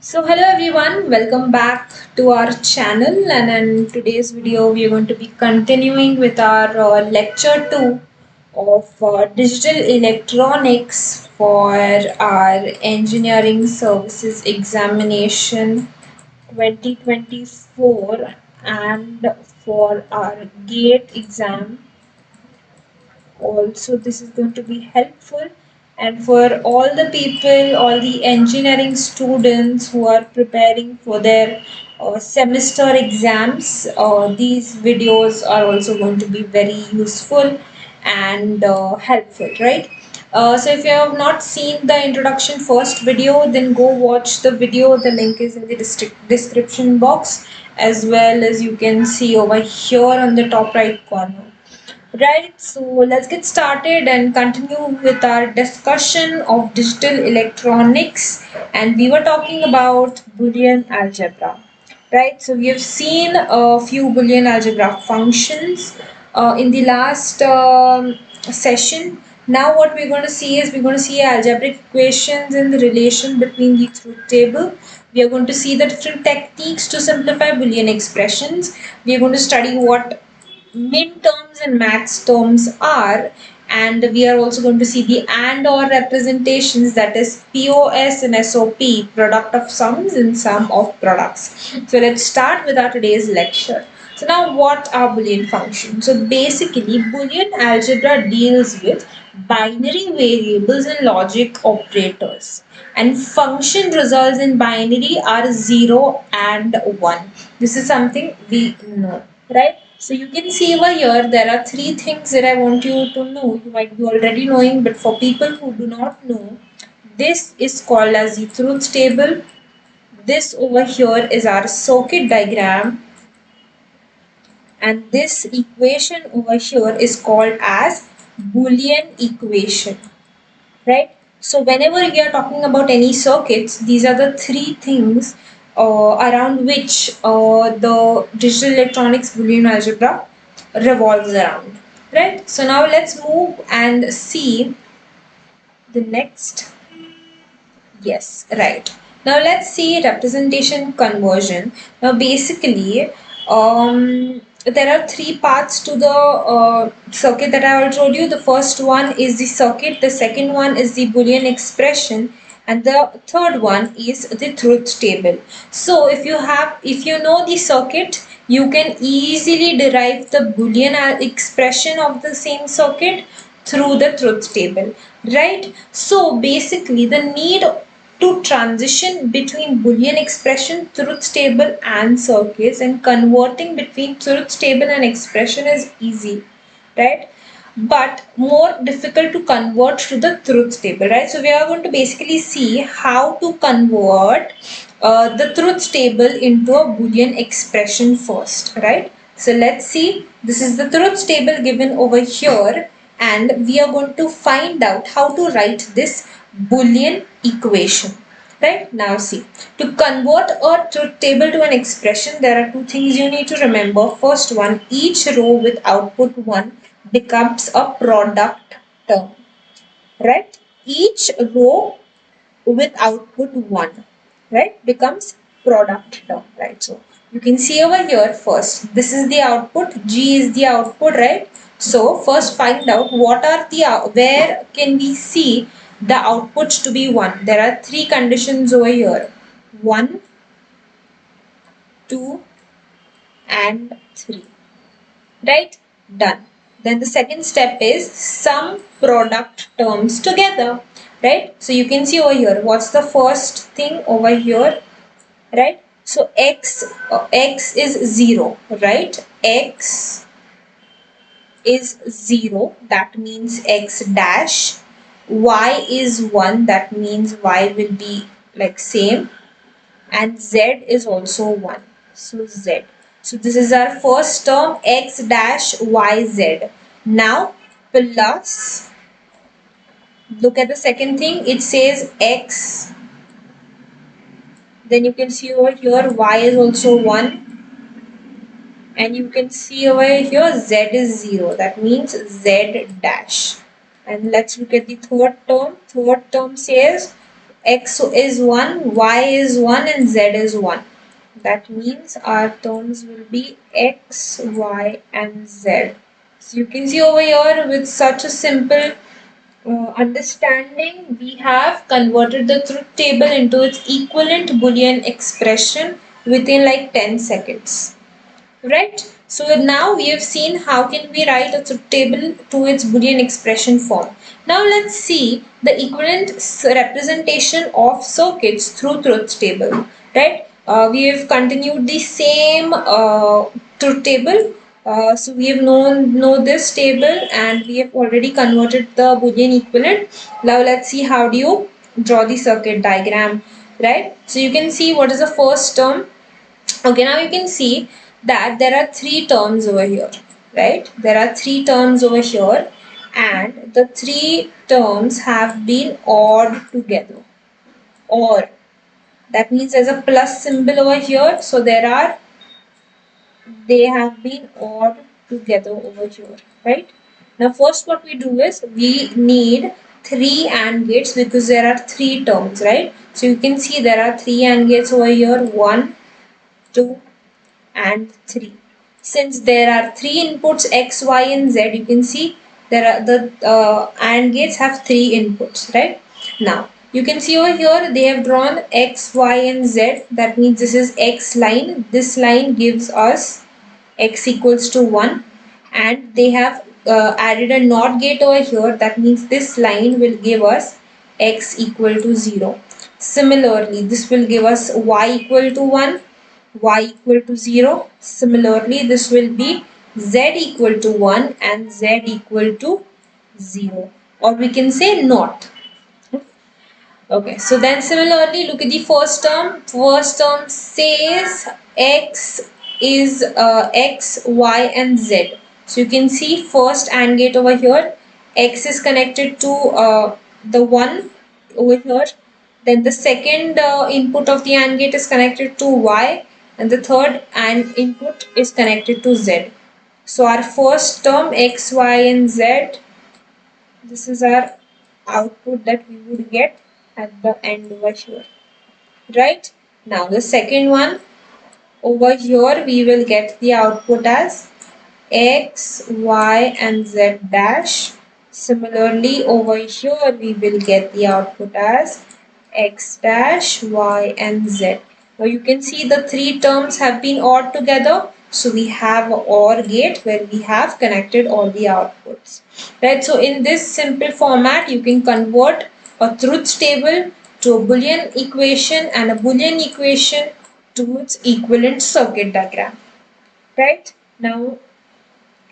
So hello everyone, welcome back to our channel, and in today's video we are going to be continuing with our lecture 2 of digital electronics for our engineering services examination 2024 and for our gate exam also. This is going to be helpful, and for all the people, all the engineering students who are preparing for their semester exams, these videos are also going to be very useful and helpful, right? So if you have not seen the introduction first video, then go watch the video. The link is in the description box, as well as you can see over here on the top right corner. Right, so let's get started and continue with our discussion of digital electronics. And we were talking about Boolean algebra. Right, so we have seen a few Boolean algebra functions in the last session. Now, what we're going to see is we're going to see algebraic equations and the relation between the truth table. We are going to see the different techniques to simplify Boolean expressions. We are going to study what min terms and max terms are, and we are also going to see the and or representations, that is POS and SOP, product of sums and sum of products. So let's start with our today's lecture. So now, what are Boolean functions? So basically Boolean algebra deals with binary variables and logic operators, and function results in binary are 0 and 1. This is something we know, right? So you can see over here there are three things that I want you to know. You might be already knowing, but for people who do not know, this is called as the truth table. This over here is our circuit diagram, and this equation over here is called as Boolean equation, right? So whenever we are talking about any circuits, these are the three things around which the digital electronics Boolean algebra revolves around, right? So now let's move and see the next. Yes, right. Now let's see representation conversion. Now basically, there are three parts to the circuit that I already told you. The first one is the circuit, the second one is the Boolean expression, and the third one is the truth table. So if you know the circuit, you can easily derive the Boolean expression of the same circuit through the truth table, right? So basically the need to transition between Boolean expression, truth table and circuits, and converting between truth table and expression is easy, right? But more difficult to convert to the truth table, right? So we are going to basically see how to convert the truth table into a Boolean expression first, right? So let's see. This is the truth table given over here, and we are going to find out how to write this Boolean equation. Right, now see, to convert a truth table to an expression, there are two things you need to remember. First one, each row with output 1 becomes a product term, right? Each row with output 1, right, becomes product term, right? So you can see over here, first this is the output, G is the output, right? So first find out what are the where can we see the outputs to be 1. There are three conditions over here: 1, 2 and 3, right? Done. Then the second step is sum product terms together, right? So you can see over here, what's the first thing over here, right? So x is 0, right? X is 0, that means x dash. Y is 1, that means y will be like same, and z is also 1, so z. So this is our first term, x dash yz. Now plus, look at the second thing, it says x, then you can see over here y is also 1, and you can see over here z is 0, that means z dash. And let's look at the third term. Third term says x is 1, y is 1 and z is 1. That means our terms will be x, y and z. So you can see over here with such a simple understanding, we have converted the truth table into its equivalent Boolean expression within like 10 seconds. Right? So now we have seen how can we write a truth table to its Boolean expression form. Now let's see the equivalent representation of circuits through truth table. Right? We have continued the same truth table. So we have know this table and we have already converted the Boolean equivalent. Now let's see how do you draw the circuit diagram. Right? So you can see what is the first term. Okay, now you can see that there are three terms over here, right? There are three terms over here and the three terms have been ORed together. OR. That means there's a plus symbol over here. So they have been ORed together over here, right? Now first what we do is we need three AND gates because there are three terms, right? So you can see there are three AND gates over here. 1, 2, and 3. Since there are three inputs x, y and z, you can see there are the AND gates have three inputs, right? Now you can see over here they have drawn x, y and z. That means this is x line. This line gives us x equals to 1 and they have added a NOT gate over here. That means this line will give us x equal to 0. Similarly, this will give us y equal to 1, y equal to 0. Similarly, this will be z equal to 1 and z equal to 0. Or we can say not. Okay, so then similarly, look at the first term. First term says x is x, y and z. So you can see first AND gate over here. X is connected to the 1 over here. Then the second input of the AND gate is connected to y and the third AND input is connected to z. So our first term x, y and z, this is our output that we would get at the end over here, right? Now the second one over here we will get the output as x, y and z dash. Similarly over here we will get the output as x dash, y and z. Now you can see the three terms have been ORed together. So we have an OR gate where we have connected all the outputs. Right. So in this simple format you can convert a truth table to a Boolean equation and a Boolean equation to its equivalent circuit diagram. Right. Now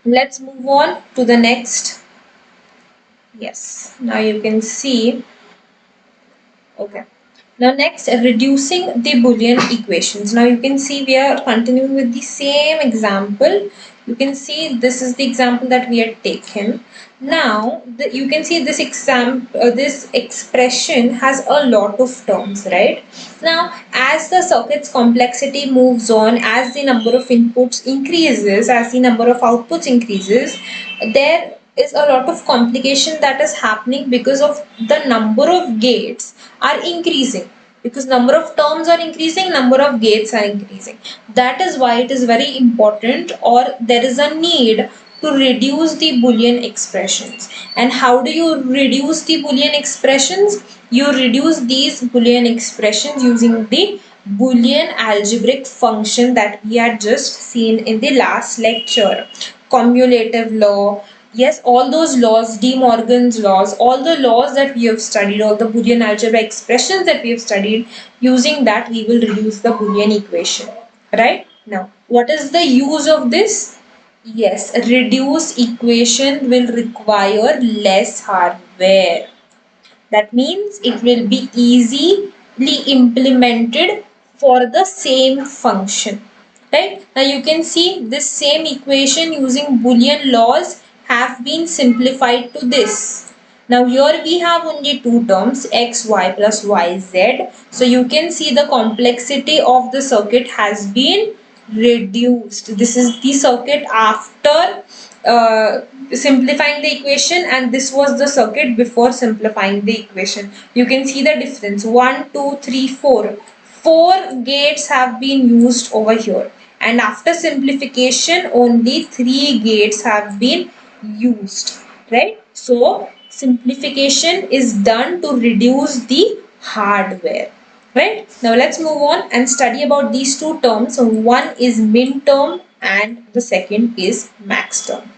let's move on to the next. Yes. Now you can see. Okay. Now next, reducing the Boolean equations. Now you can see we are continuing with the same example. You can see this is the example that we had taken. Now you can see this this expression has a lot of terms, right? Now as the circuit's complexity moves on, as the number of inputs increases, as the number of outputs increases, there is a lot of complication that is happening because of the number of gates are increasing, because number of terms are increasing, number of gates are increasing. That is why it is very important, or there is a need to reduce the Boolean expressions. And how do you reduce the Boolean expressions? You reduce these Boolean expressions using the Boolean algebraic function that we had just seen in the last lecture. Cumulative law, yes, all those laws, De Morgan's laws, all the laws that we have studied, all the Boolean algebra expressions that we have studied, using that we will reduce the Boolean equation. Right? Now, what is the use of this? Yes, reduce equation will require less hardware. That means it will be easily implemented for the same function. Right? Now you can see this same equation using Boolean laws have been simplified to this. Now here we have only two terms, x, y plus y, z. So you can see the complexity of the circuit has been reduced. This is the circuit after simplifying the equation, and this was the circuit before simplifying the equation. You can see the difference. 1, 2, 3, 4. 4 gates have been used over here, and after simplification only 3 gates have been used, right? So simplification is done to reduce the hardware. Right, now let's move on and study about these two terms. So one is min term and the second is max term.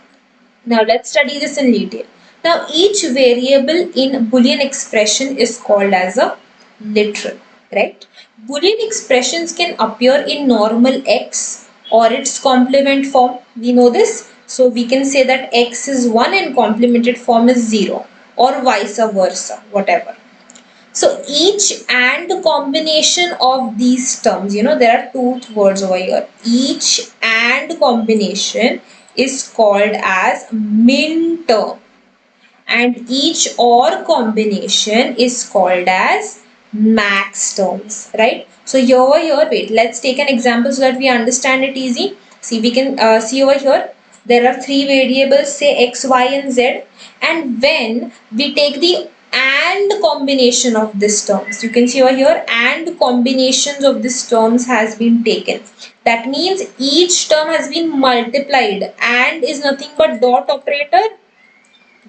Now let's study this in detail. Now each variable in Boolean expression is called as a literal, right? Boolean expressions can appear in normal x or its complement form. We know this. So we can say that x is 1 and complemented form is 0, or vice versa, whatever. So each and combination of these terms, there are two words over here. Each and combination is called as min term, and each or combination is called as max terms, right? So here, wait, let's take an example so that we understand it easy. See, we can see over here, there are three variables, say x, y, and z, and when we take the and combination of these terms, you can see over here, and combinations of these terms has been taken. That means each term has been multiplied. And is nothing but dot operator.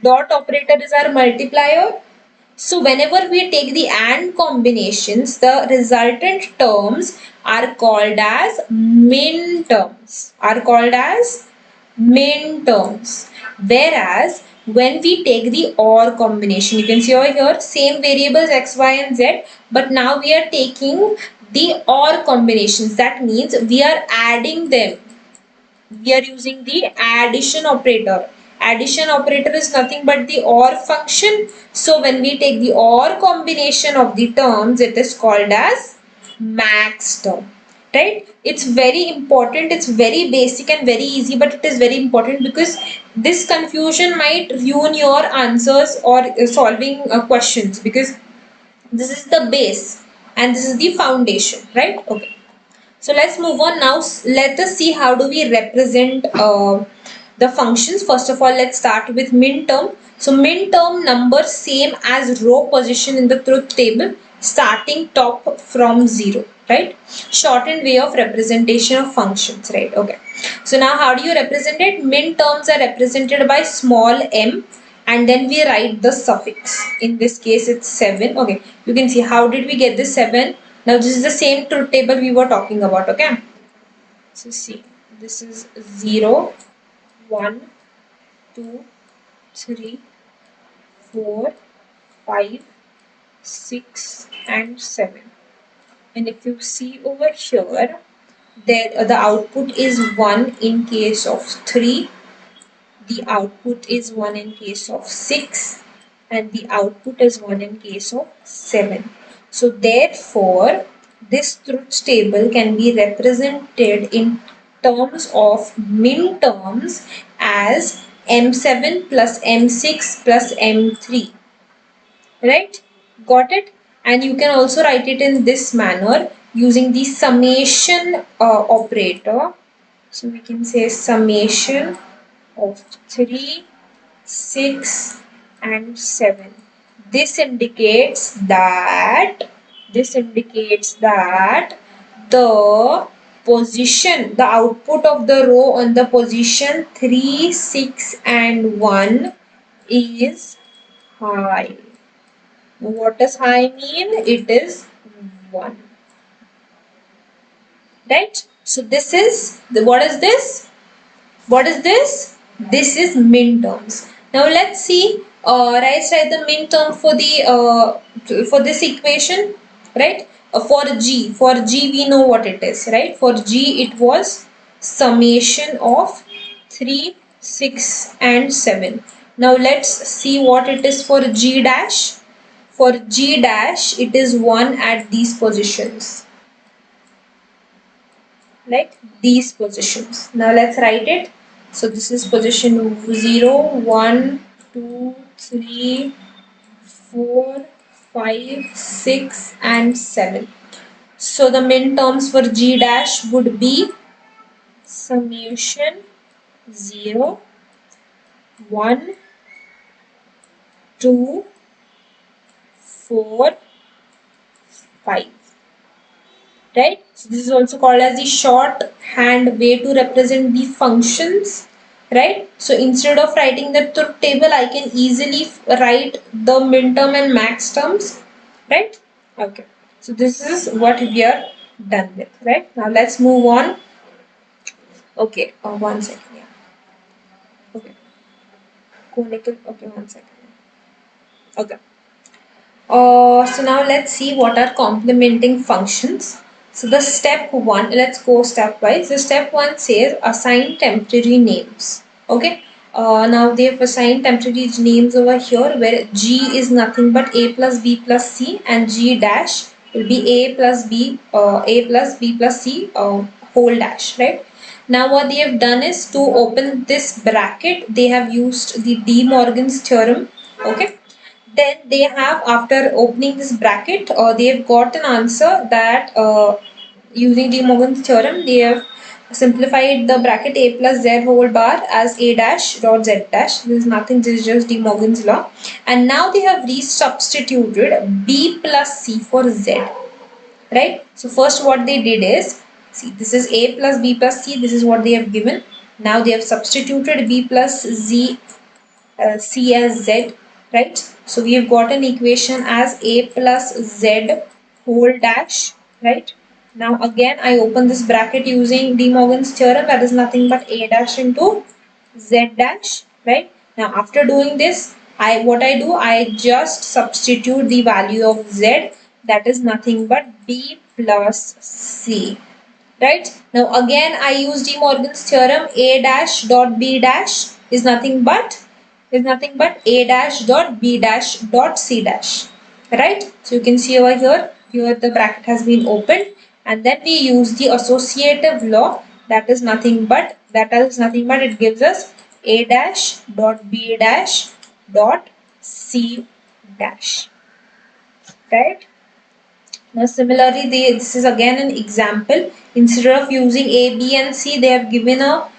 Dot operator is our multiplier. So whenever we take the and combinations, the resultant terms are called as min terms. Whereas when we take the or combination, you can see over here, same variables x, y, and z, but now we are taking the or combinations. That means we are adding them. We are using the addition operator. Addition operator is nothing but the or function. So when we take the or combination of the terms, it is called as max term. Right? It's very important. It's very basic and very easy, but it is very important because this confusion might ruin your answers or solving questions, because this is the base and this is the foundation, right? Okay. So let's move on now. Let us see how do we represent the functions. First of all, let's start with min term. So min term number same as row position in the truth table, starting top from 0, right? Shortened way of representation of functions, right? Okay. So now how do you represent it? Min terms are represented by small m, and then we write the suffix. In this case it's 7. Okay, you can see how did we get this 7. Now this is the same truth table we were talking about. Okay, so see, this is 0, 1, 2, 3, 4, 5, 6 and 7. And if you see over here, there the output is 1 in case of 3, the output is 1 in case of 6, and the output is 1 in case of 7. So therefore, this truth table can be represented in terms of min terms as M7 plus M6 plus M3. Right? Got it? And you can also write it in this manner using the summation operator. So we can say summation of 3, 6 and 7. This indicates that the position, the output of the row on the position 3, 6 and 1 is high. What does high mean? It is 1. Right? So this is what is this? What is this? This is min terms. Now let's see. Write the min term for the for this equation, right? For G we know what it is, right? For G it was summation of 3, 6 and 7. Now let's see what it is for G dash. For G dash it is 1 at these positions, like these positions. Now let's write it. So this is position 0, 1, 2, 3, 4, 5, 6 and 7. So the min terms for G dash would be summation 0, 1, 2, 4, 5. Right? So this is also called as the shorthand way to represent the functions. Right? So instead of writing the truth table, I can easily write the minterm and max terms. Right? Okay. So this is what we are done with. Right? Now let's move on. Okay. 1 second. Yeah. Okay. Conical. Okay. 1 second. Okay. So now let's see what are complementing functions. So the step one, let's go stepwise. The step one says assign temporary names. Okay. Now they have assigned temporary names over here where G is nothing but A plus B plus C and G dash will be A plus B plus C whole dash, right? Now what they have done is to open this bracket, they have used the De Morgan's theorem. Okay, then they have, after opening this bracket, they have got an answer that using De Morgan's theorem, they have simplified the bracket a plus z whole bar as a dash dot z dash. This is nothing, this is just De Morgan's law. And now they have resubstituted b plus c for z, right? So first what they did is, see, this is a plus b plus c, this is what they have given. Now they have substituted b plus z C as Z, right? So we have got an equation as A plus Z whole dash, right? Now again I open this bracket using De Morgan's theorem, that is nothing but A dash into Z dash, right? Now after doing this, I just substitute the value of Z, that is nothing but B plus C, right? Now again I use De Morgan's theorem, A dash dot B dash is nothing but A dash dot B dash dot C dash, right? So you can see over here the bracket has been opened, and then we use the associative law, that is nothing but it gives us A dash dot B dash dot C dash, right? Now similarly, this is again an example. Instead of using a, b and c, they have given a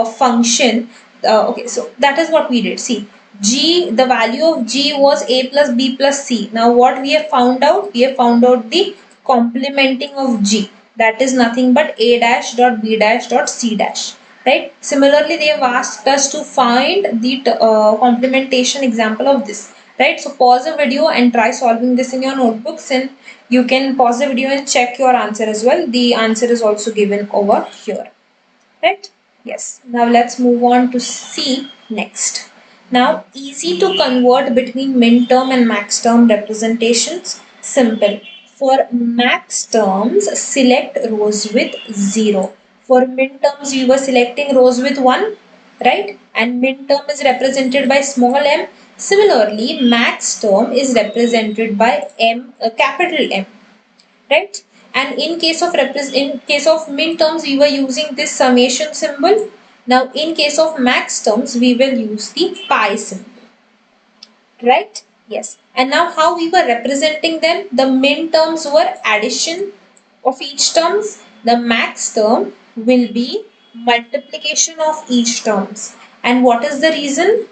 function. Okay, so that is what we did. See, g, the value of g was a plus b plus c. Now what we have found out? We have found out the complementing of g. That is nothing but a dash dot b dash dot c dash. Right? Similarly, they have asked us to find the complementation example of this. Right? So pause the video and try solving this in your notebooks, and you can pause the video and check your answer as well. The answer is also given over here. Right? Yes. Now let's move on to C next. Now easy to convert between min-term and max term representations. Simple. For max terms, select rows with 0. For min-terms, we were selecting rows with 1, right? And min-term is represented by small m. Similarly, max term is represented by capital M, right? And in case of min terms, we were using this summation symbol. Now in case of max terms, we will use the pi symbol, right? Yes. And now how we were representing them? The min terms were addition of each terms. The max term will be multiplication of each terms. And what is the reason?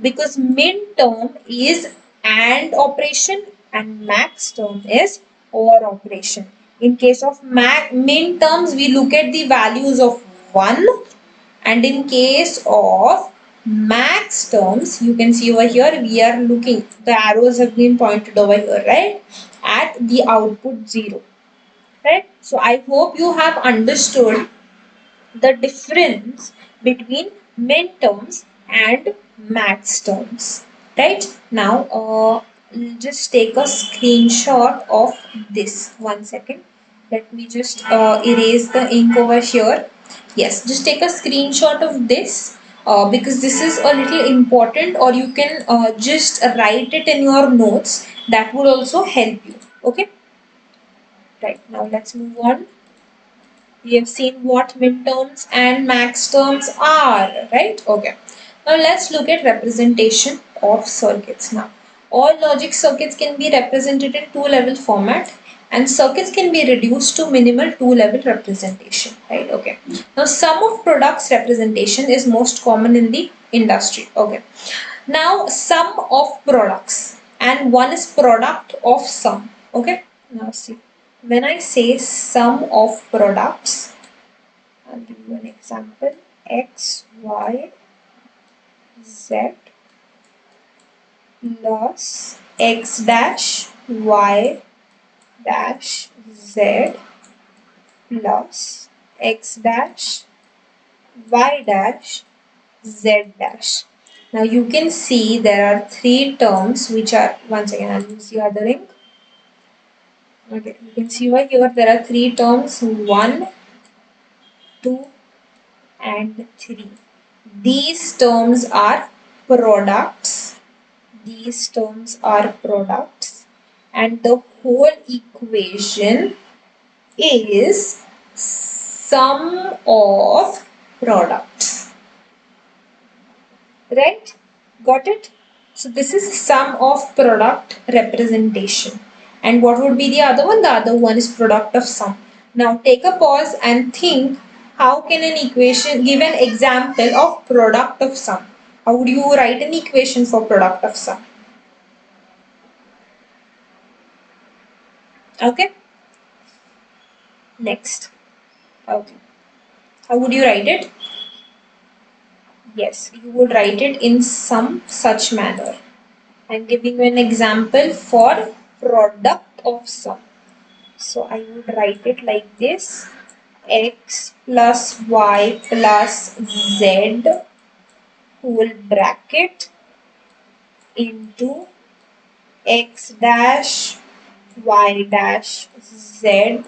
Because min term is AND operation and max term is OR operation. In case of min terms, we look at the values of 1, and in case of max terms, you can see over here, we are looking, the arrows have been pointed over here, right, at the output 0, right? So I hope you have understood the difference between min terms and max terms, right? Now just take a screenshot of this. 1 second, let me just erase the ink over here. Yes, just take a screenshot of this because this is a little important, or you can just write it in your notes, that would also help you. Okay, right, now let's move on. We have seen what midterms and max terms are, right? Okay. Now let's look at representation of circuits now. All logic circuits can be represented in two-level format, and circuits can be reduced to minimal two-level representation, right? Okay. Now sum of products representation is most common in the industry. Okay. Now sum of products, and one is product of sum. Okay. Now see, when I say sum of products, I'll give you an example. X, Y, Z plus X dash, Y dash, Z plus X dash, Y dash, Z dash. Now you can see there are three terms which are, once again I'll use the other ink. Okay, you can see over here there are three terms, 1, 2 and 3. These terms are products. These terms are products, and the whole equation is sum of products. Right? Got it? So this is sum of product representation. And what would be the other one? The other one is product of sum. Now take a pause and think, how can an equation give an example of product of sum? How would you write an equation for product of sum? Okay. Next. Okay. How would you write it? Yes, you would write it in some such manner. I'm giving you an example for product of sum. So I would write it like this: x plus y plus z whole bracket into x dash y dash z,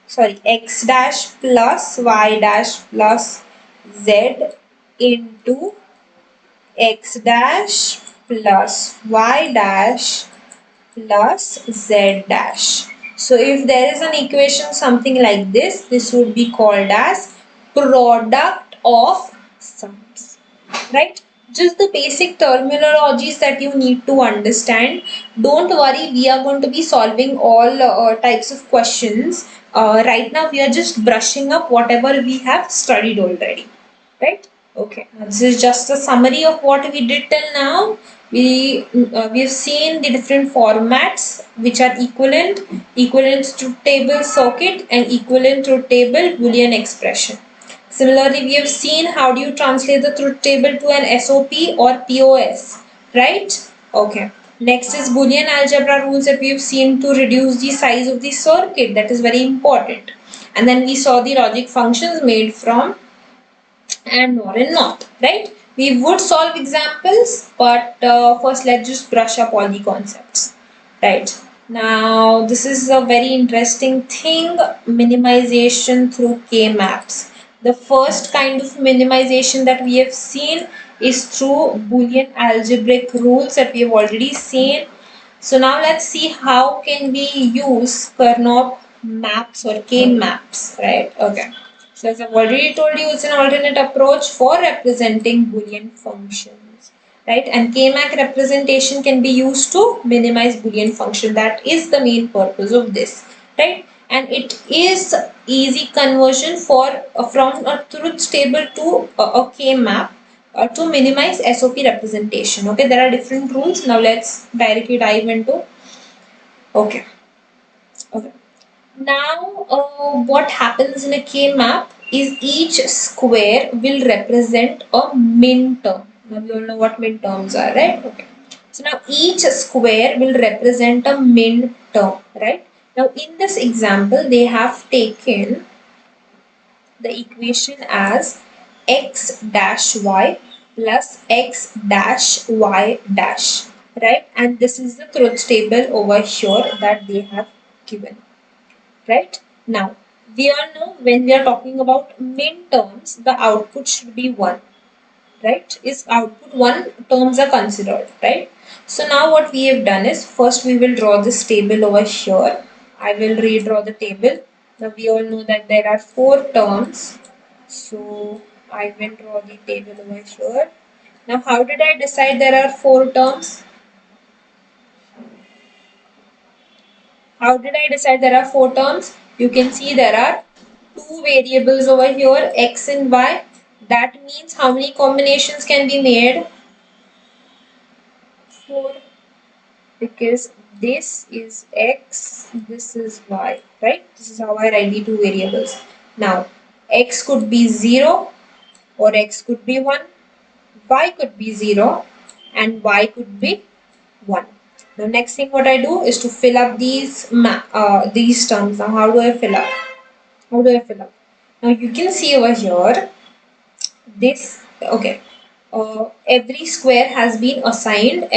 sorry, x dash plus y dash plus z into x dash plus y dash plus z dash. So if there is an equation something like this would be called as product of sums, right? Just the basic terminologies that you need to understand. Don't worry, we are going to be solving all types of questions. Right now we are just brushing up whatever we have studied already, right? Okay, now this is just a summary of what we did till now. We've seen the different formats which are equivalent to table circuit, and equivalent to table Boolean expression. Similarly, we have seen how do you translate the truth table to an SOP or POS, right? Okay. Next is Boolean algebra rules that we have seen to reduce the size of the circuit. That is very important. And then we saw the logic functions made from and or and not, right? We would solve examples, but first let's just brush up all the concepts, right? Now this is a very interesting thing, minimization through K-maps. The first kind of minimization that we have seen is through Boolean algebraic rules that we have already seen. So now let's see how can we use KMap maps or K-maps, right? Okay. So as I've already told you, it's an alternate approach for representing Boolean functions, right? And KMap representation can be used to minimize Boolean function. That is the main purpose of this, right? And it is easy conversion for from a truth table to a KMap to minimize SOP representation. Okay, there are different rules. Now let's directly dive into. Okay. Okay. Now, what happens in a K-map is each square will represent a min term. Now, we all know what min terms are, right? Okay. So, now each square will represent a min term, right? Now, in this example, they have taken the equation as x dash y plus x dash y dash, right? And this is the truth table over here that they have given. Right? Now, we all know when we are talking about min terms, the output should be 1, right? Is output 1 terms are considered, right? So now what we have done is, first we will draw this table over here. I will redraw the table. Now we all know that there are 4 terms. So I will draw the table over here. Now how did I decide there are 4 terms? How did I decide there are 4 terms? You can see there are 2 variables over here, x and y. That means how many combinations can be made? 4. Because this is x, this is y, right? This is how I write the two variables. Now, x could be 0 or x could be 1, y could be 0 and y could be 1. The next thing what I do is to fill up these terms. Now, how do I fill up? How do I fill up? Now, you can see over here this, okay, every square has been assigned,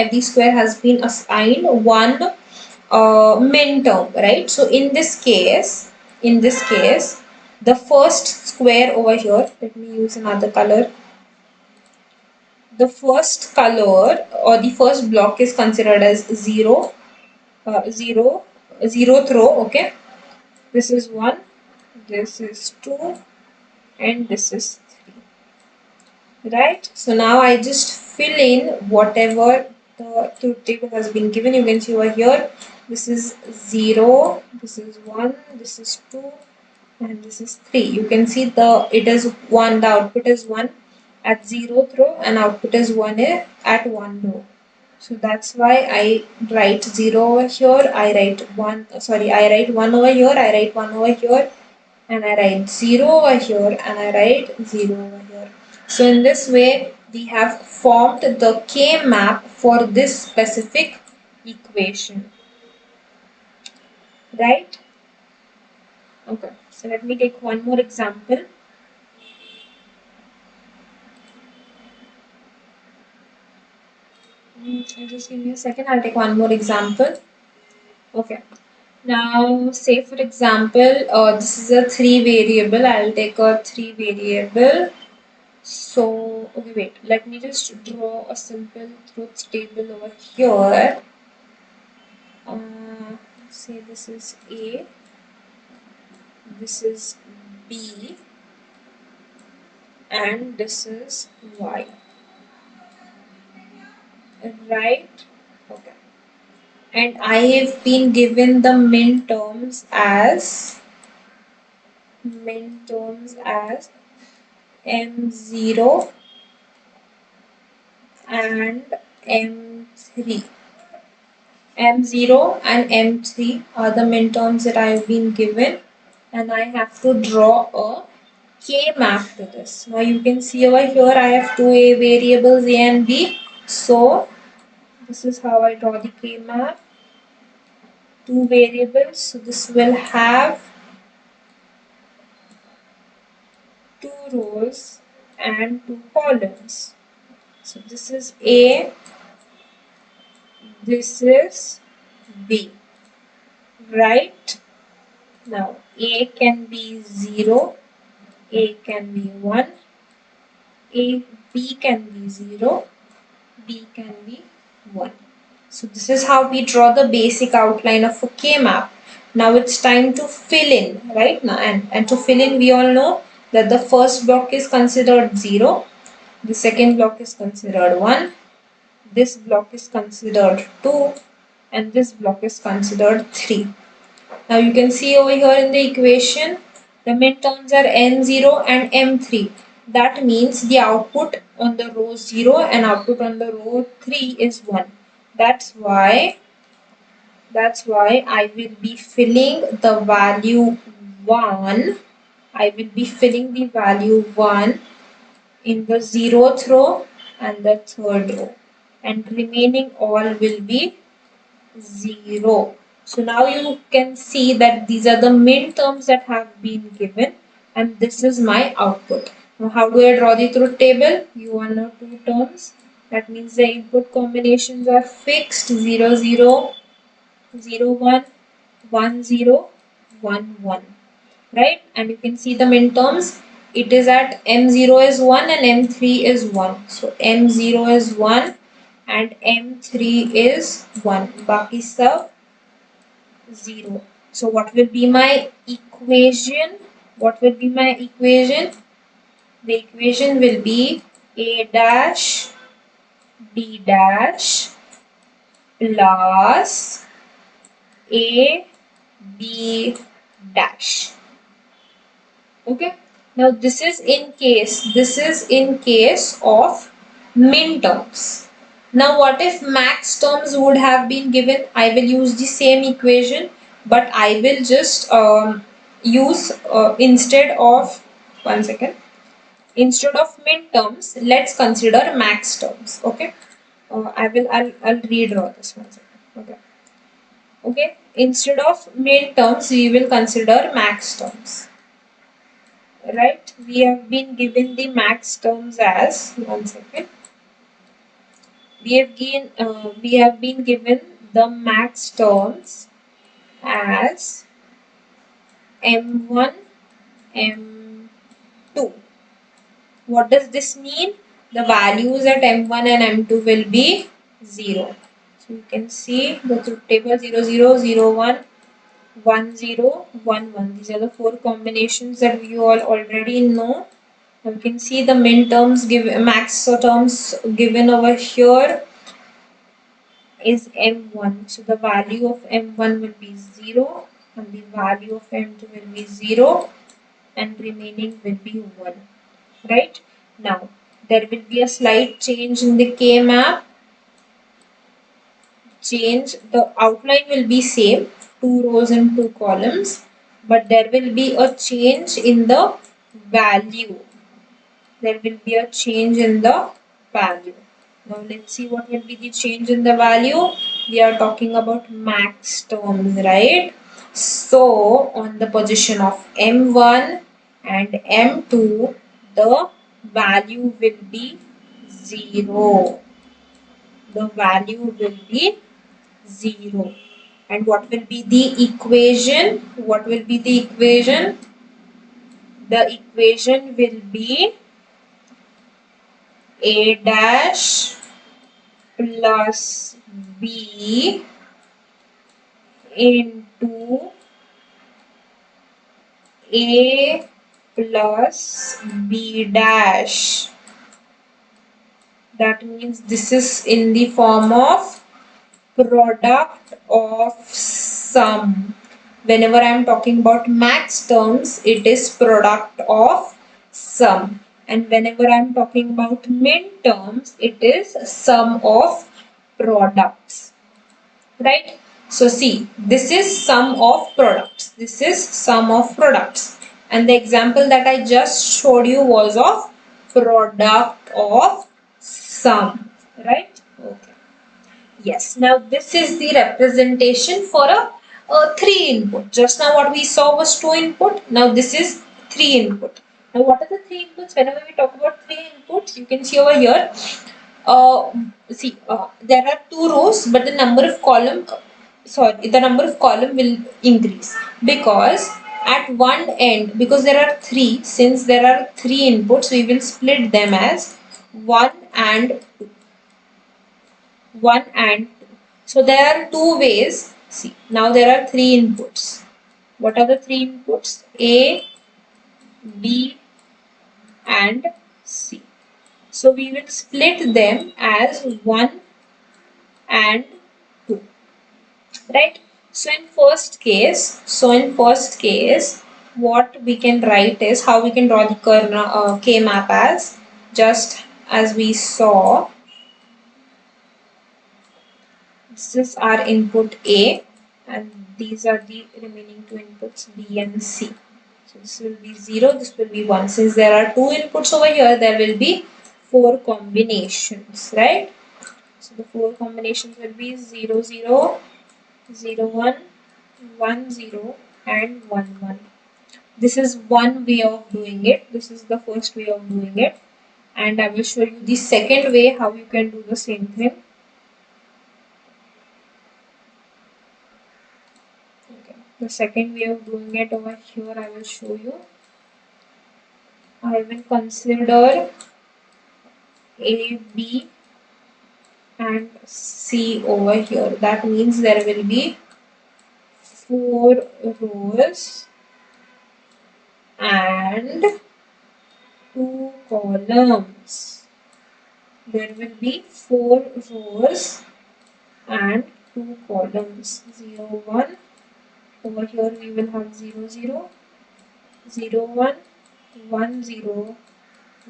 one min term, right? So in this case the first square over here, let me use another color, the first color or the first block is considered as 0, 0, 0th row, okay? This is 1, this is 2 and this is 3, right? So now I just fill in whatever the truth table has been given. You can see over here this is 0, this is 1, this is 2 and this is 3. You can see it is 1, the output is 1 at 0th row and output is 1 at 1 row. So that's why I write 0 over here, I write 1 over here, I write 1 over here and I write 0 over here and I write 0 over here. So in this way we have formed the K-map for this specific equation, right? Okay, so let me take one more example. Just give me a second, I'll take one more example. Okay. Now, say for example, this is a 3 variable. I'll take a 3 variable. So, okay, wait. Let me just draw a simple truth table over here. Say this is A, this is B, and this is Y. Right? Okay. And I have been given the min terms as M0 and M3. M0 and M3 are the min terms that I have been given, and I have to draw a K-map to this. Now you can see over here I have two variables A and B. So this is how I draw the K-map. Two variables. So this will have 2 rows and 2 columns. So this is A, this is B, right? Now A can be 0, A can be 1, B can be 0, B can be 1. So this is how we draw the basic outline of a K-map. Now it's time to fill in, right? Now, and to fill in we all know that the first block is considered 0, the second block is considered 1, this block is considered 2 and this block is considered 3. Now you can see over here in the equation the midterms are M0 and M3. That means the output on the row 0 and output on the row 3 is 1. That's why I will be filling the value 1. I will be filling the value 1 in the 0th row and the 3rd row, and remaining all will be 0. So now you can see that these are the min terms that have been given and this is my output. Now how do I draw the truth table? You all know two terms. That means the input combinations are fixed 0 0, 0 1, 1 0, 1 1. Right? And you can see the min terms. It is at M0 is 1 and M3 is 1. So M0 is 1 and M3 is 1. Baki sab 0. So what will be my equation? What will be my equation? The equation will be A dash B dash plus A B dash. Okay. Now this is in case of min terms. Now what if max terms would have been given? I will use the same equation, but I will just use instead of, one second, instead of min terms, let's consider max terms. Okay. I'll redraw this one second. Okay. Okay. Instead of min terms, we will consider max terms. Right, we have been given the max terms as, one second, we have been given the max terms as m1, m2. What does this mean? The values at m1 and m2 will be 0. So you can see the truth table: 0 0 0 1 1 0 1 1. These are the four combinations that you all already know. You can see the min terms, max terms given over here is m1. So the value of m1 will be 0 and the value of m2 will be 0 and remaining will be 1. Right? Now there will be a slight change in the KMap. The outline will be same, 2 rows and 2 columns, but there will be a change in the value. There will be a change in the value. Now let's see what will be the change in the value. We are talking about max terms, right? So on the position of m1 and m2, the value will be 0. The value will be 0. And what will be the equation? What will be the equation? The equation will be a dash plus b into a plus b dash. That means this is in the form of product of sum. Whenever I am talking about max terms, it is product of sum. And whenever I am talking about min terms, it is sum of products. Right? So see, this is sum of products. This is sum of products. And the example that I just showed you was of product of sum. Right? Okay. Yes, now this is the representation for a 3 input. Just now what we saw was 2 input. Now this is 3 input. Now what are the 3 inputs? Whenever we talk about 3 inputs, you can see over here. There are 2 rows, but the number of column will increase, because at one end, because there are 3, since there are 3 inputs, we will split them as 1 and 1 and 2. So there are 2 ways. See, now there are 3 inputs. What are the 3 inputs? A, B and C. So we will split them as 1 and 2. Right? So in first case, what we can write is, how we can draw the K-map as, just as we saw. This is our input A, and these are the remaining 2 inputs B and C. So this will be 0, this will be 1. Since there are 2 inputs over here, there will be 4 combinations, right? So the 4 combinations will be 0 0, 0 1, 1 0 and 1 1. This is one way of doing it. This is the first way of doing it. And I will show you the second way how you can do the same thing. The second way of doing it over here, I will show you. I will consider A, B and C over here. That means there will be 4 rows and 2 columns. There will be 4 rows and 2 columns. 0 1. Over here we will have 0 0, 0 1, 1 0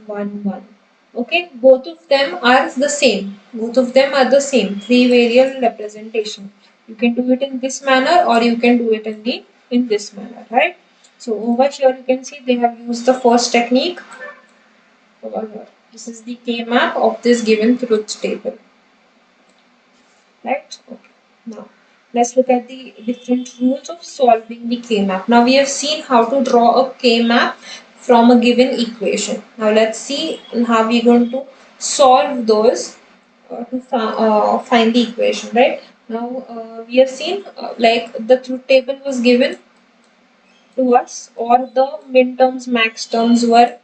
1 1. Okay, both of them are the same. Both of them are the same. Three variable representation. You can do it in this manner or you can do it in this manner, right? So over here you can see they have used the first technique over here. This is the K map of this given truth table, right? Okay. Now let's look at the different rules of solving the K map. Now we have seen how to draw a K map from a given equation. Now let's see how we're going to solve those to find the equation, right? Now we have seen like the truth table was given to us or the min terms max terms were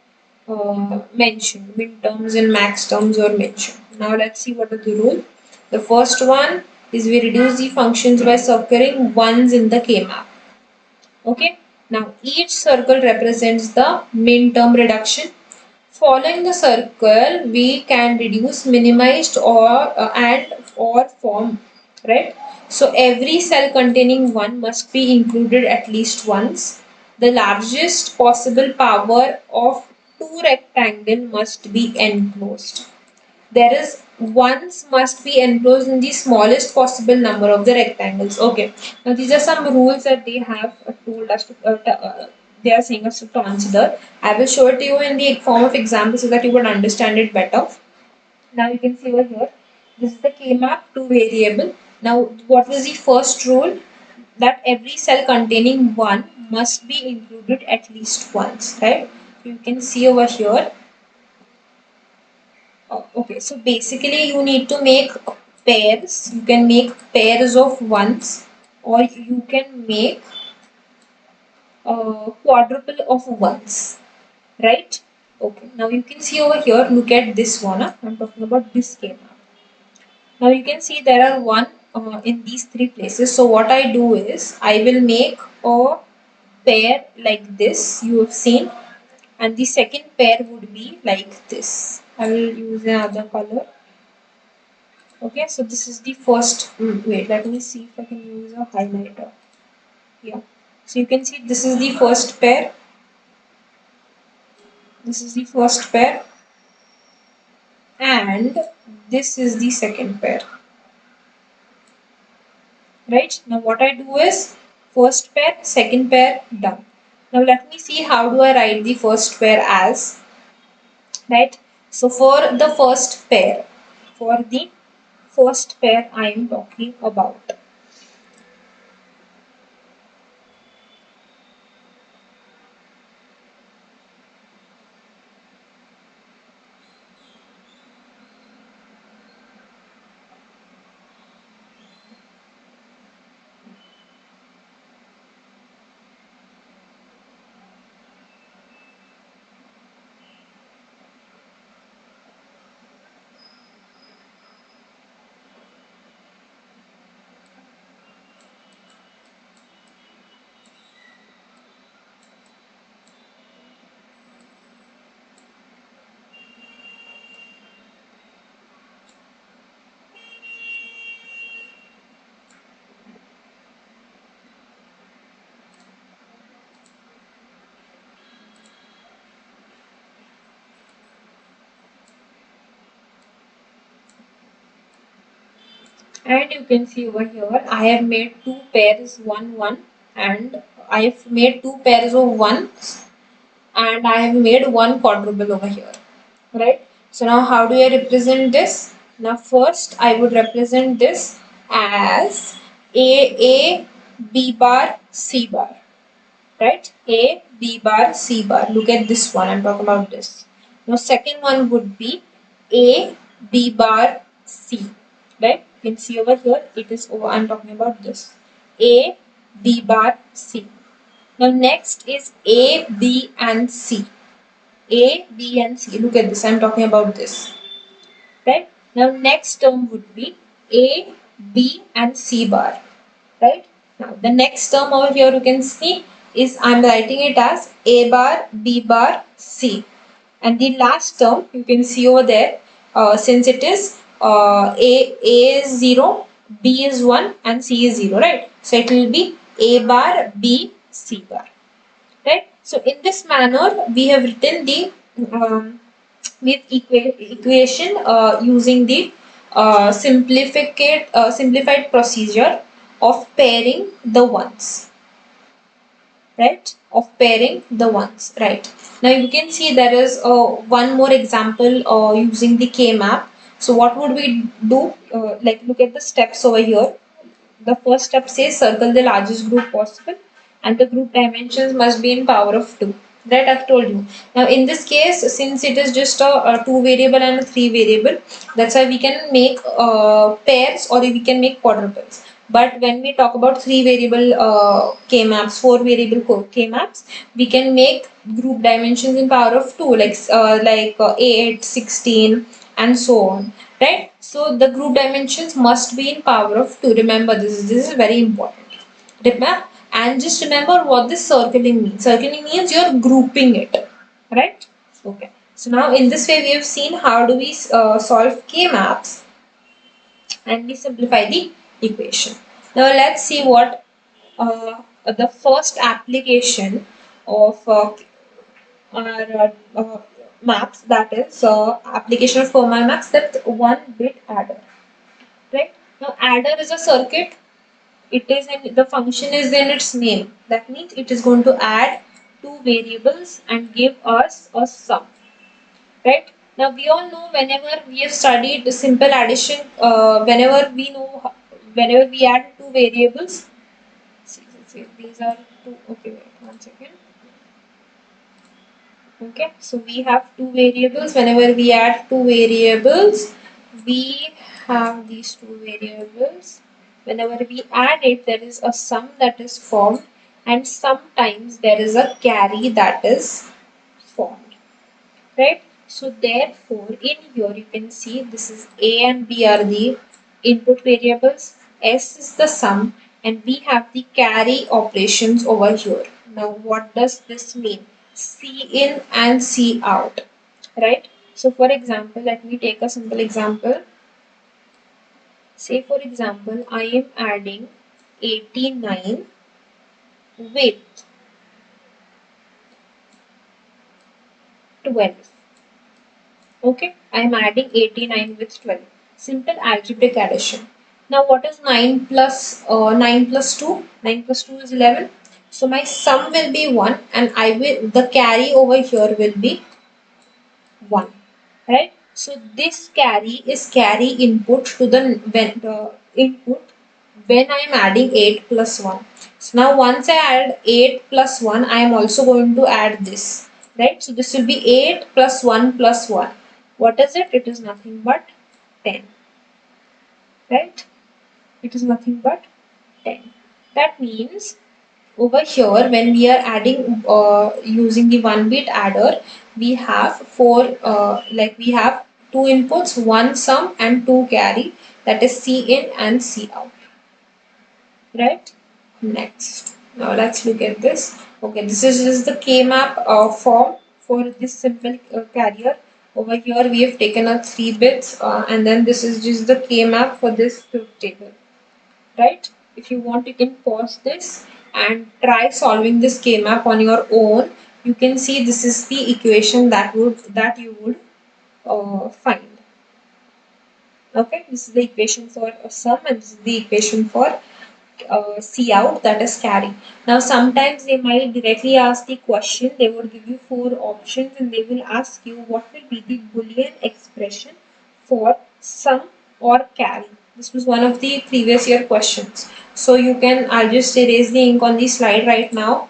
mentioned. Min terms and max terms were mentioned. Now let's see what are the rule. The first one is we reduce the functions by circling ones in the K-map. Okay. Now each circle represents the min term reduction. Following the circle, we can reduce minimized or and or form, right? So every cell containing one must be included at least once. The largest possible power of two rectangle must be enclosed. There is ones must be enclosed in the smallest possible number of the rectangles. Okay. Now these are some rules that they have told us to. They are saying us to consider. I will show it to you in the form of example so that you would understand it better. Now you can see over here. This is the K-map to variable. Now what was the first rule? That every cell containing one must be included at least once, right? You can see over here. Okay, so basically you need to make pairs. You can make pairs of ones or you can make a quadruple of ones, right? Okay, now you can see over here, look at this one. I'm talking about this schema. Now you can see there are one in these three places. So what I do is I will make a pair like this, you have seen, and the second pair would be like this. I will use another color. Okay, so this is the first. Wait, let me see if I can use a highlighter. Yeah, so you can see this is the first pair. This is the first pair, and this is the second pair. Right now, what I do is first pair, second pair, done. Now, let me see how do I write the first pair as, right? So, for the first pair, I am talking about. And you can see over here, I have made two pairs, 1, 1, and I have made two pairs of ones, and I have made one quadruple over here, right? So now how do I represent this? Now first I would represent this as A, B bar, C bar, right? A, B bar, C bar. Look at this one, I'm talking about this. Now second one would be A, B bar, C, right? You can see over here, it is over, I'm talking about this. A, B bar, C. Now next is A, B and C. A, B and C. Look at this, I'm talking about this, right? Now next term would be A, B and C bar, right? Now the next term over here you can see is I'm writing it as A bar, B bar, C. And the last term you can see over there, since it is A is 0, B is 1 and C is 0, right? So it will be A bar, B, C bar. right? So in this manner, we have written the equation using the simplified procedure of pairing the ones, right? Of pairing the ones, right? Now you can see there is one more example using the K-map. So what would we do? Like look at the steps over here. The first step says circle the largest group possible and the group dimensions must be in power of 2. That I've told you. Now in this case, since it is just a 2 variable and a 3 variable, that's why we can make pairs or we can make quadruples. But when we talk about 3 variable K-maps, 4 variable K-maps, we can make group dimensions in power of 2 like 8, 16 and so on, right? So the group dimensions must be in power of 2. Remember this is very important. Remember, and just remember what this circling means. Circling means you're grouping it, right? Okay. So now in this way we have seen how do we solve K-maps and we simplify the equation. Now let's see what the first application of our maps, that is application of formal maps, that one bit adder, right? Now adder is a circuit. It is in the function is in its name. That means it is going to add two variables and give us a sum, right? Now we all know whenever we have studied the simple addition, whenever we add two variables. These are two. Okay, wait 1 second. Okay, so we have two variables. Whenever we add two variables, we have these two variables. Whenever we add it, there is a sum that is formed, and sometimes there is a carry that is formed, right? So therefore, in here you can see this is A and B are the input variables, S is the sum, and we have the carry operations over here. Now what does this mean? C in and C out, right? So for example, let me take a simple example. Say for example, I am adding 89 with 12. Okay, I am adding 89 with 12. Simple algebraic addition. Now what is 9 plus 2? 9 plus 2 is 11. So my sum will be 1 and the carry over here will be 1. Right? So this carry is carry input to the input when I am adding 8 plus 1. So now once I add 8 plus 1, I am also going to add this, right? So this will be 8 plus 1 plus 1. What is it? It is nothing but 10, right? It is nothing but 10. That means over here when we are adding using the one bit adder, we have we have two inputs, one sum and two carry, that is C in and C out, right? Next, now let's look at this. Okay, this is just the K-map form for this simple carrier. Over here we have taken a 3 bits and then this is just the K-map for this truth table, right? If you want, you can pause this and try solving this K-map on your own. You can see this is the equation that you would find. Okay, this is the equation for sum and this is the equation for C out, that is carry. Now sometimes they might directly ask the question, they would give you 4 options and they will ask you what will be the Boolean expression for sum or carry. This was one of the previous year questions. So you can, I'll just erase the ink on the slide right now.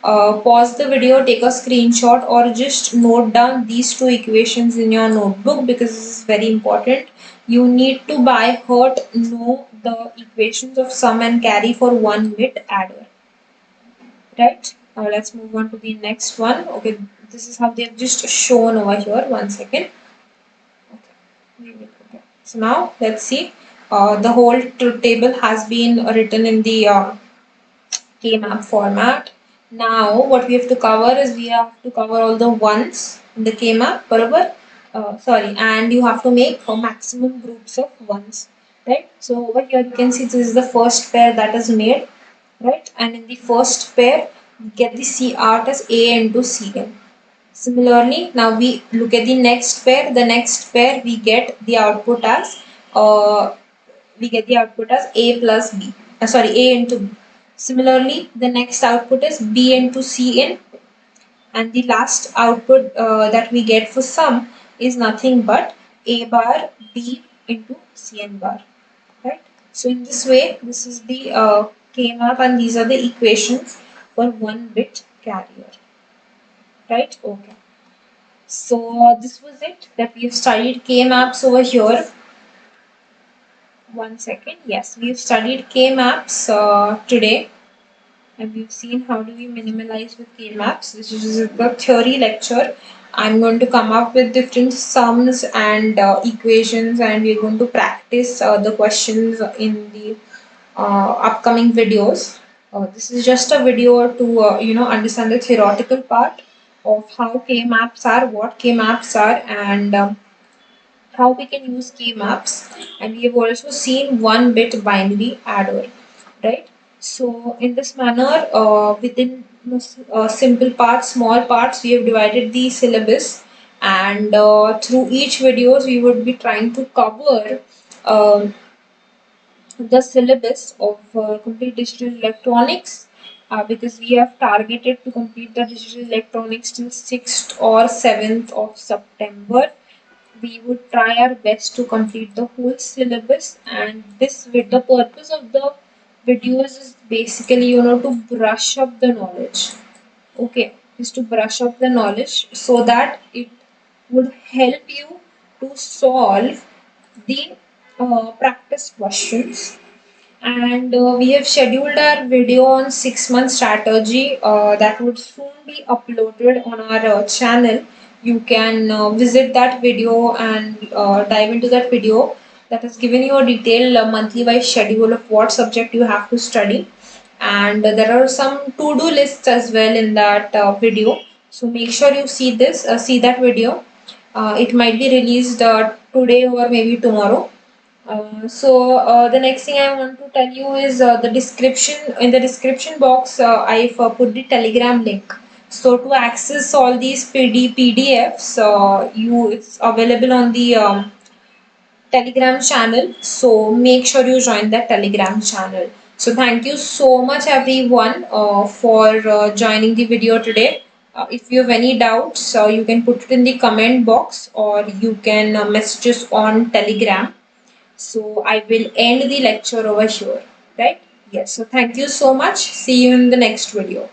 Pause the video, take a screenshot or just note down these two equations in your notebook because this is very important. You need to by heart know the equations of sum and carry for one bit adder. Right? Now let's move on to the next one. Okay, this is how they have just shown over here. 1 second. Okay. So now let's see. The whole truth table has been written in the KMap format. Now what we have to cover is we have to cover all the ones in the KMap, barabar? And you have to make maximum groups of ones, right? So over here you can see this is the first pair that is made, right? And in the first pair we get the CR as A into Cn. Similarly, now we look at the next pair. The next pair we get the output as A plus B. Sorry, A into B. Similarly, the next output is B into Cn, and the last output that we get for sum is nothing but A bar B into Cn bar. Right. So in this way, this is the KMap, and these are the equations for one bit carrier. Right. Okay. So this was it that we've studied K-maps over here. One second. Yes, we've studied K-maps today, and we've seen how do we minimalize with K-maps. This is the theory lecture. I'm going to come up with different sums and equations, and we're going to practice the questions in the upcoming videos. This is just a video to understand the theoretical part of how K-maps are, what K-maps are, and how we can use key maps, and we have also seen one bit binary adder, right? So in this manner, within simple parts, small parts, we have divided the syllabus, and through each videos we would be trying to cover um, the syllabus of complete digital electronics, because we have targeted to complete the digital electronics till 6th or 7th of September. We would try our best to complete the whole syllabus, and this with the purpose of the videos is basically to brush up the knowledge. Okay, is to brush up the knowledge so that it would help you to solve the practice questions. And we have scheduled our video on 6 month strategy that would soon be uploaded on our channel. You can visit that video and dive into that video that has given you a detailed monthly wise schedule of what subject you have to study, and there are some to-do lists as well in that video. So make sure you see that video. It might be released today or maybe tomorrow. So the next thing I want to tell you is the description. In the description box, I've put the Telegram link. So to access all these PDFs, it's available on the Telegram channel. So make sure you join that Telegram channel. So thank you so much everyone for joining the video today. If you have any doubts, you can put it in the comment box, or you can message us on Telegram. So I will end the lecture over here, right? Yes. So thank you so much. See you in the next video.